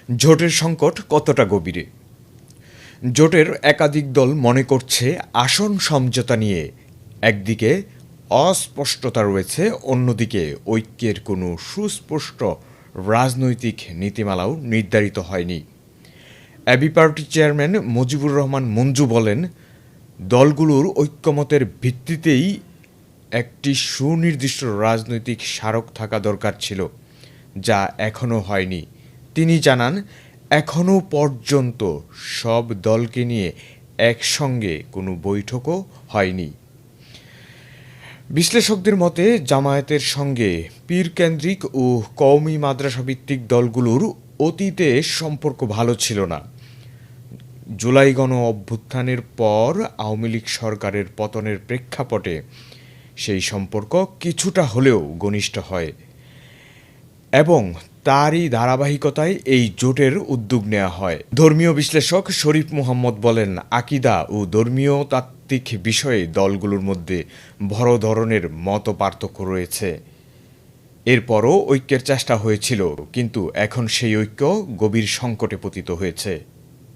জোটের সংকট কতটা গভীরে? জোটের একাধিক দল মনে করছে আসন সমঝোতা নিয়ে একদিকে অস্পষ্টতা রয়েছে, অন্যদিকে ঐক্যের কোনো সুস্পষ্ট রাজনৈতিক নীতিমালাও নির্ধারিত হয়নি। এবি পার্টির চেয়ারম্যান মুজিবুর রহমান মঞ্জু বলেন, দলগুলোর ঐক্যমতের ভিত্তিতেই একটি সুনির্দিষ্ট রাজনৈতিক স্মারক থাকা দরকার ছিল, যা এখনও হয়নি। তিনি জানান, এখনও পর্যন্ত সব দলকে নিয়ে একসঙ্গে কোনো বৈঠকও হয়নি। বিশ্লেষকদের মতে জামায়াতের সঙ্গে পীরকেন্দ্রিক ও কওমি মাদ্রাসাভিত্তিক দলগুলোর অতীতে সম্পর্ক ভালো ছিল না। জুলাই গণ অভ্যুত্থানের পর আওয়ামী লীগ সরকারের পতনের প্রেক্ষাপটে সেই সম্পর্ক কিছুটা হলেও ঘনিষ্ঠ হয় এবং তারই ধারাবাহিকতায় এই জোটের উদ্যোগ নেওয়া হয়। ধর্মীয় বিশ্লেষক শরীফ মুহাম্মদ বলেন, আকীদা ও ধর্মীয় তাত্ত্বিক বিষয়ে দলগুলোর মধ্যে বড় ধরনের মতপার্থক্য রয়েছে। এরপরও ঐক্যের চেষ্টা হয়েছিল, কিন্তু এখন সেই ঐক্য গভীর সংকটে পতিত হয়েছে।